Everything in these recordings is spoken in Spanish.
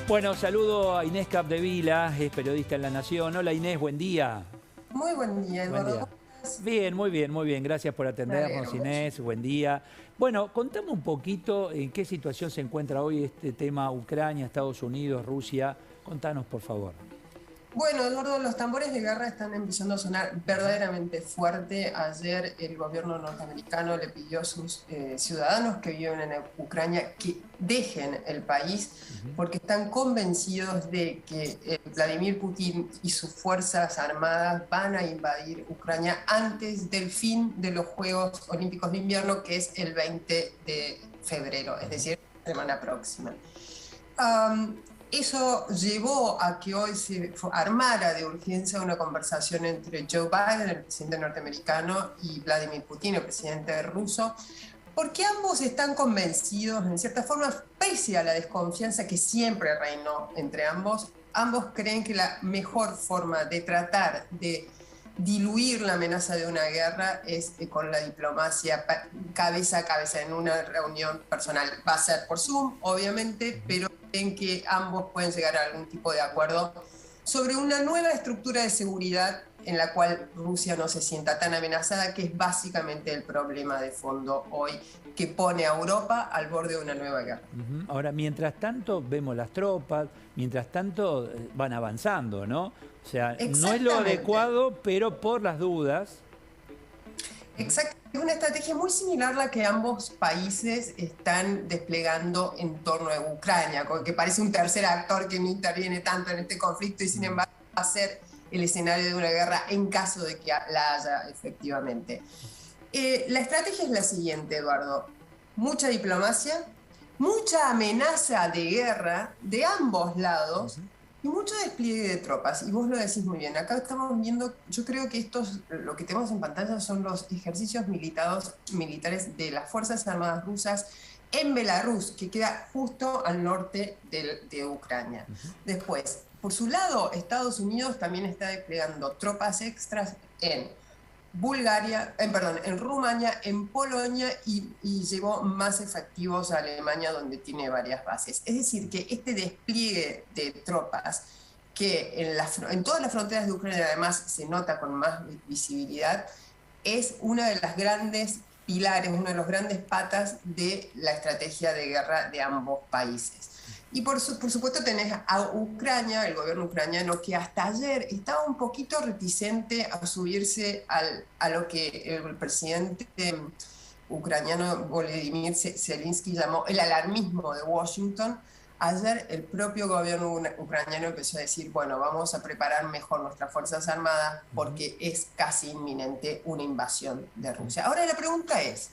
Bueno, saludo a Inés Capdevila, es periodista en La Nación. Hola Inés, buen día. Muy buen día, Buen Eduardo. día. ¿Cómo estás? Bien, muy bien, muy bien. Gracias por Me alegro atendernos, mucho. Inés. Buen día. Bueno, contame un poquito en qué situación se encuentra hoy este tema Ucrania, Estados Unidos, Rusia. Contanos, por favor. Bueno, Eduardo, los tambores de guerra están empezando a sonar verdaderamente fuerte. Ayer el gobierno norteamericano le pidió a sus ciudadanos que viven en Ucrania que dejen el país Ujú. porque están convencidos de que Vladimir Putin y sus fuerzas armadas van a invadir Ucrania antes del fin de los Juegos Olímpicos de Invierno, que es el 20 de febrero, es decir, la semana próxima. Eso llevó a que hoy se armara de urgencia una conversación entre Joe Biden, el presidente norteamericano, y Vladimir Putin, el presidente ruso, porque ambos están convencidos, en cierta forma, pese a la desconfianza que siempre reinó entre ambos creen que la mejor forma de tratar de diluir la amenaza de una guerra es con la diplomacia cabeza a cabeza en una reunión personal. Va a ser por Zoom, obviamente, pero en que ambos pueden llegar a algún tipo de acuerdo sobre una nueva estructura de seguridad en la cual Rusia no se sienta tan amenazada, que es básicamente el problema de fondo hoy que pone a Europa al borde de una nueva guerra. Ujú. Ahora, mientras tanto, vemos las tropas, mientras tanto van avanzando, ¿no? O sea, no es lo Exactamente. adecuado, pero por las dudas. ¿No? Exacto. Es una estrategia muy similar a la que ambos países están desplegando en torno a Ucrania, que parece un tercer actor que no interviene tanto en este conflicto y sin Mm. embargo va a ser el escenario de una guerra en caso de que la haya efectivamente. La estrategia es la siguiente, Eduardo. Mucha diplomacia, mucha amenaza de guerra de ambos lados Ujú. y mucho despliegue de tropas. Y vos lo decís muy bien. Acá estamos viendo, yo creo que lo que tenemos en pantalla son los ejercicios militares de las Fuerzas Armadas rusas en Belarus, que queda justo al norte de Ucrania. Ujú. Después, por su lado, Estados Unidos también está desplegando tropas extras en Bulgaria, perdón, en Rumania, en Polonia y llevó más efectivos a Alemania, donde tiene varias bases. Es decir, que este despliegue de tropas que en todas las fronteras de Ucrania además se nota con más visibilidad, es una de las grandes pilares, una de las grandes patas de la estrategia de guerra de ambos países. Y por supuesto tenés a Ucrania, el gobierno ucraniano, que hasta ayer estaba un poquito reticente a subirse a lo que el presidente ucraniano Volodymyr Zelensky llamó el alarmismo de Washington. Ayer el propio gobierno ucraniano empezó a decir, bueno, vamos a preparar mejor nuestras Fuerzas Armadas Ujú. porque es casi inminente una invasión de Rusia. Ahora la pregunta es,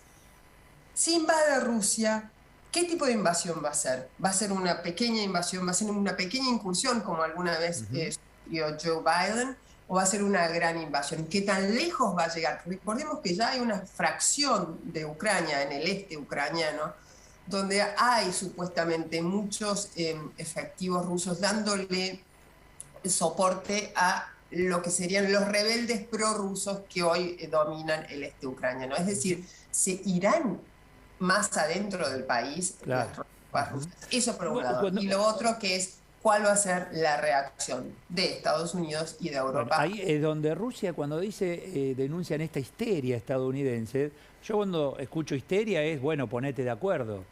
si invade Rusia, ¿qué tipo de invasión va a ser? ¿Va a ser una pequeña invasión, va a ser una pequeña incursión como alguna vez Ujú. sugirió Joe Biden? ¿O va a ser una gran invasión? ¿Qué tan lejos va a llegar? Recordemos que ya hay una fracción de Ucrania, en el este ucraniano, donde hay supuestamente muchos efectivos rusos dándole soporte a lo que serían los rebeldes prorrusos que hoy dominan el este ucraniano. Es decir, se irán más adentro del país las Claro. tropas Ujú. rusas. Eso por un lado. Y Cuando, lo otro que es cuál va a ser la reacción de Estados Unidos y de bueno, Europa. ahí es donde Rusia, cuando dice, denuncian esta histeria estadounidense, yo cuando escucho histeria es, bueno, ponete de acuerdo.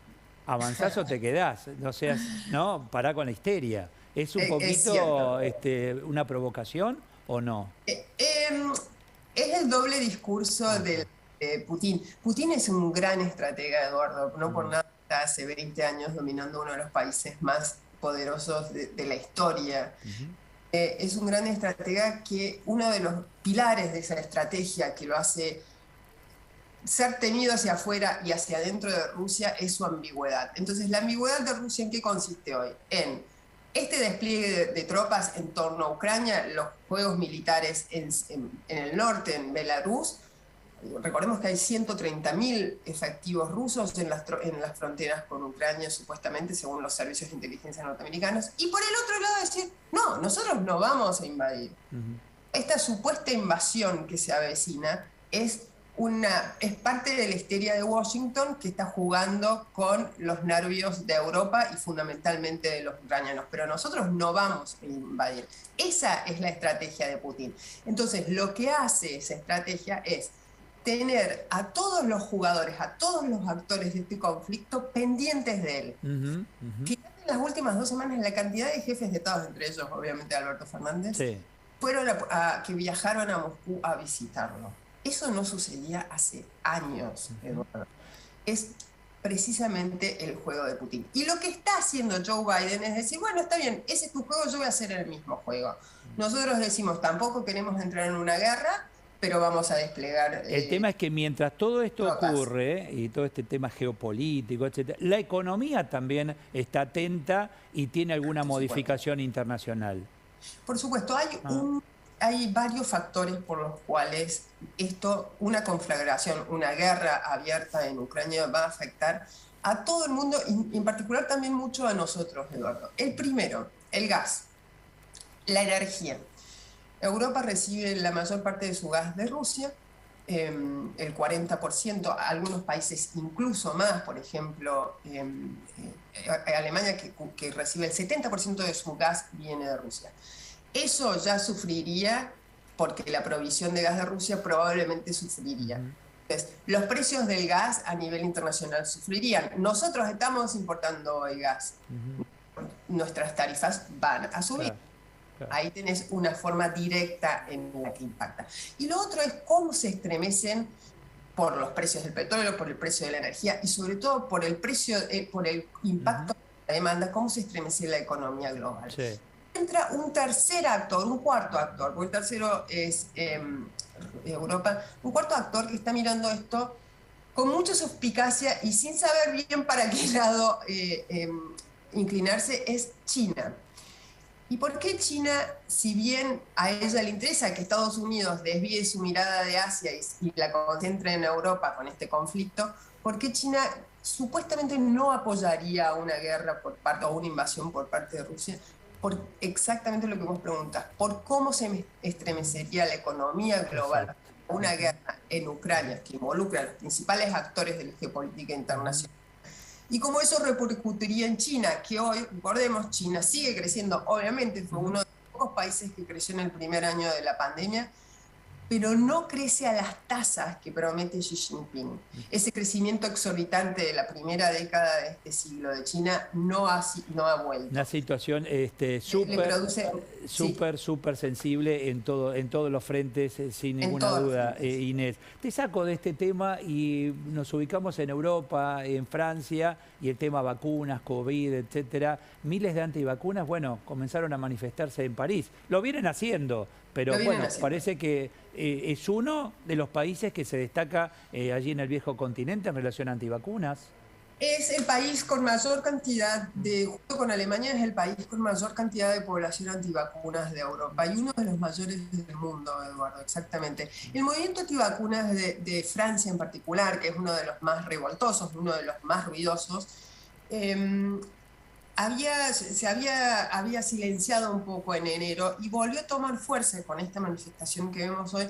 Avanzás o te quedás, no seas, ¿no? Pará con la histeria. ¿Es un Es cierto. poquito una provocación o no? Es el doble discurso Ajá. de Putin. Putin es un gran estratega, Eduardo, no por Mm. nada está hace 20 años dominando uno de los países más poderosos de la historia. Ujú. Es un gran estratega que uno de los pilares de esa estrategia que lo hace ser temido hacia afuera y hacia adentro de Rusia es su ambigüedad. Entonces, la ambigüedad de Rusia, ¿en qué consiste hoy? En este despliegue de tropas en torno a Ucrania, los juegos militares en el norte, en Belarus. Recordemos que hay 130.000 efectivos rusos en las fronteras con Ucrania, supuestamente, según los servicios de inteligencia norteamericanos. Y por el otro lado decir, no, nosotros no vamos a invadir. Ujú. Esta supuesta invasión que se avecina es es parte de la histeria de Washington que está jugando con los nervios de Europa y fundamentalmente de los ucranianos. Pero nosotros no vamos a invadir. Esa es la estrategia de Putin. Entonces, lo que hace esa estrategia es tener a todos los jugadores, a todos los actores de este conflicto pendientes de él. Fíjate en las últimas 2 semanas la cantidad de jefes de Estado, entre ellos obviamente Alberto Fernández, Sí. fueron que viajaron a Moscú a visitarlo. Eso no sucedía hace años, Eduardo. Es precisamente el juego de Putin. Y lo que está haciendo Joe Biden es decir, bueno, está bien, ese es tu juego, yo voy a hacer el mismo juego. Nosotros decimos, tampoco queremos entrar en una guerra, pero vamos a desplegar... El tema es que mientras todo esto ocurre, y todo este tema geopolítico, etcétera, la economía también está atenta y tiene alguna modificación internacional. Por supuesto, hay varios factores por los cuales una conflagración, una guerra abierta en Ucrania va a afectar a todo el mundo y en particular también mucho a nosotros, Eduardo. El primero, el gas, la energía. Europa recibe la mayor parte de su gas de Rusia, el 40%, algunos países incluso más, por ejemplo, Alemania que recibe el 70% de su gas viene de Rusia. Eso ya sufriría, porque la provisión de gas de Rusia probablemente sufriría. Entonces, los precios del gas a nivel internacional sufrirían. Nosotros estamos importando el gas. Nuestras tarifas van a subir. Claro. Ahí tenés una forma directa en la que impacta. Y lo otro es cómo se estremecen por los precios del petróleo, por el precio de la energía y sobre todo por el precio, por el impacto de la demanda, cómo se estremece la economía global. Sí. Entra un tercer actor, un cuarto actor, porque el tercero es Europa, un cuarto actor que está mirando esto con mucha suspicacia y sin saber bien para qué lado inclinarse, es China. ¿Y por qué China, si bien a ella le interesa que Estados Unidos desvíe su mirada de Asia y la concentre en Europa con este conflicto, por qué China supuestamente no apoyaría una guerra o una invasión por parte de Rusia? Por exactamente lo que vos preguntás, por cómo se estremecería la economía global. Exacto. Una guerra en Ucrania que involucra a los principales actores de la geopolítica internacional. Y cómo eso repercutiría en China, que hoy, recordemos, China sigue creciendo, obviamente fue uno de los pocos países que creció en el primer año de la pandemia, pero no crece a las tasas que promete Xi Jinping. Ese crecimiento exorbitante de la primera década de este siglo de China no ha vuelto. Una situación súper sensible en todos los frentes, sin ninguna duda, Inés. Te saco de este tema y nos ubicamos en Europa, en Francia, y el tema vacunas, COVID, etcétera. Miles de antivacunas, bueno, comenzaron a manifestarse en París. Lo vienen haciendo, pero bueno, parece que es uno de los países que se destaca allí en el viejo continente en relación a antivacunas. Es el país con mayor cantidad junto con Alemania, es el país con mayor cantidad de población antivacunas de Europa y uno de los mayores del mundo, Eduardo, exactamente. El movimiento antivacunas de Francia en particular, que es uno de los más revoltosos, uno de los más ruidosos, había silenciado un poco en enero y volvió a tomar fuerza con esta manifestación que vemos hoy,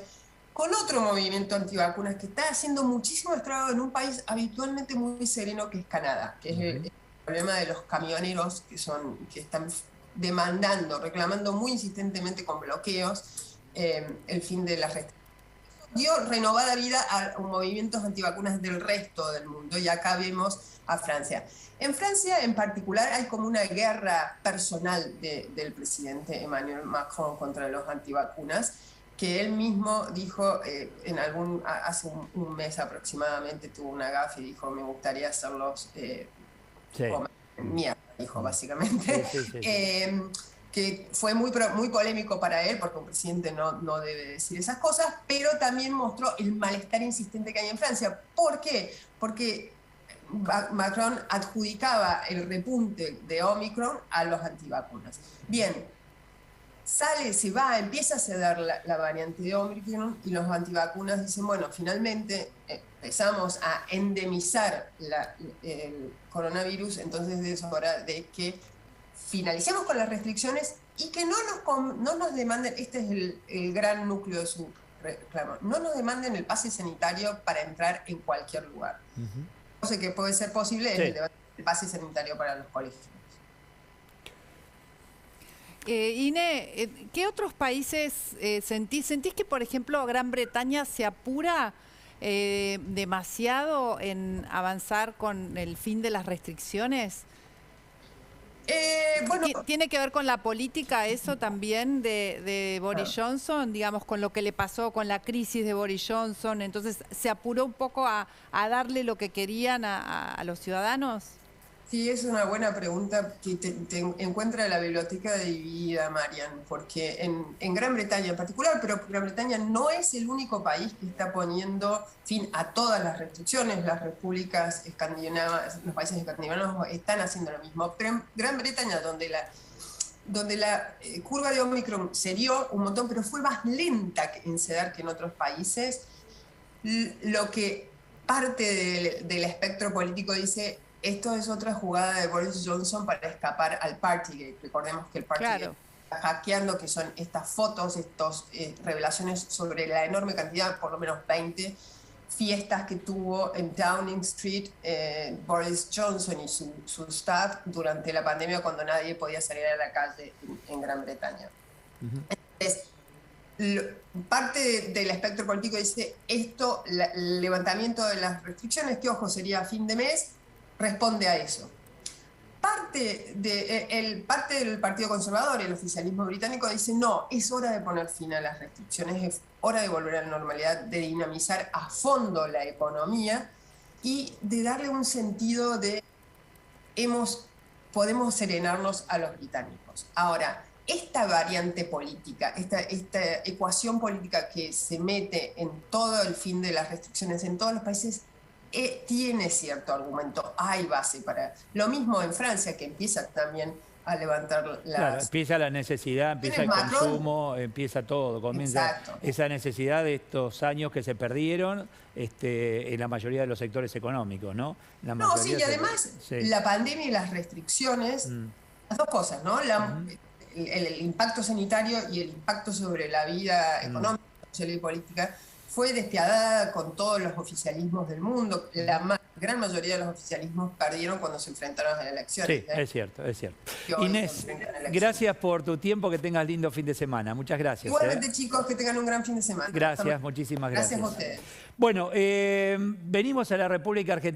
con otro movimiento antivacunas que está haciendo muchísimo estrago en un país habitualmente muy sereno que es Canadá, que es el problema de los camioneros que están demandando, reclamando muy insistentemente con bloqueos el fin de las restricciones. Dio renovada vida a movimientos antivacunas del resto del mundo y acá vemos a Francia. En Francia en particular hay como una guerra personal del presidente Emmanuel Macron contra los antivacunas, que él mismo dijo hace un mes aproximadamente, tuvo una gafe y dijo, me gustaría hacerlos mierda, dijo básicamente. Que fue muy polémico para él, porque un presidente no debe decir esas cosas, pero también mostró el malestar insistente que hay en Francia. ¿Por qué? Porque Macron adjudicaba el repunte de Omicron a los antivacunas. Bien, empieza a ceder la variante de Omicron y los antivacunas dicen, bueno, finalmente empezamos a endemizar el coronavirus, entonces es hora de que finalicemos con las restricciones y que no nos demanden, este es el gran núcleo reclamo. No nos demanden el pase sanitario para entrar en cualquier lugar. No sé qué puede ser posible es el debate del pase sanitario para los colegios. Ine, ¿qué otros países sentís que, por ejemplo, Gran Bretaña se apura demasiado en avanzar con el fin de las restricciones? Bueno, ¿Tiene que ver con la política eso también de Boris Johnson, digamos, con lo que le pasó con la crisis de Boris Johnson? Entonces, ¿se apuró un poco a darle lo que querían a los ciudadanos? sí, es una buena pregunta que te encuentra la biblioteca dividida, Marian, porque en Gran Bretaña en particular, pero Gran Bretaña no es el único país que está poniendo fin a todas las restricciones. Las repúblicas escandinavas, los países escandinavos están haciendo lo mismo, pero en Gran Bretaña, donde la curva de Omicron se dio un montón, pero fue más lenta en ceder que en otros países, lo que parte del espectro político dice: esto es otra jugada de Boris Johnson para escapar al Partygate. Recordemos que el Partygate está hackeando, que son estas fotos, estas revelaciones sobre la enorme cantidad, por lo menos 20 fiestas que tuvo en Downing Street Boris Johnson y su staff durante la pandemia, cuando nadie podía salir a la calle en Gran Bretaña. Entonces, parte del espectro político dice esto, el levantamiento de las restricciones, que ojo, sería a fin de mes, responde a eso. Parte del Partido Conservador, el oficialismo británico, dice: no, es hora de poner fin a las restricciones, es hora de volver a la normalidad, de dinamizar a fondo la economía y de darle un sentido de podemos serenarnos a los británicos. Ahora, esta variante política, esta ecuación política que se mete en todo el fin de las restricciones en todos los países, tiene cierto argumento, hay base para... Lo mismo en Francia, que empieza también a levantar las... Claro, empieza la necesidad, empieza el consumo, empieza todo, comienza esa necesidad de estos años que se perdieron en la mayoría de los sectores económicos, ¿no? No, sí, y además la pandemia y las restricciones, las dos cosas, ¿no? El impacto sanitario y el impacto sobre la vida económica, social y política, fue despiadada con todos los oficialismos del mundo. La gran mayoría de los oficialismos perdieron cuando se enfrentaron a las elecciones. Sí, es cierto, es cierto. Inés, gracias por tu tiempo, que tengas lindo fin de semana. Muchas gracias. Igualmente, chicos, que tengan un gran fin de semana. Gracias, muchísimas gracias. Gracias a ustedes. Bueno, venimos a la República Argentina.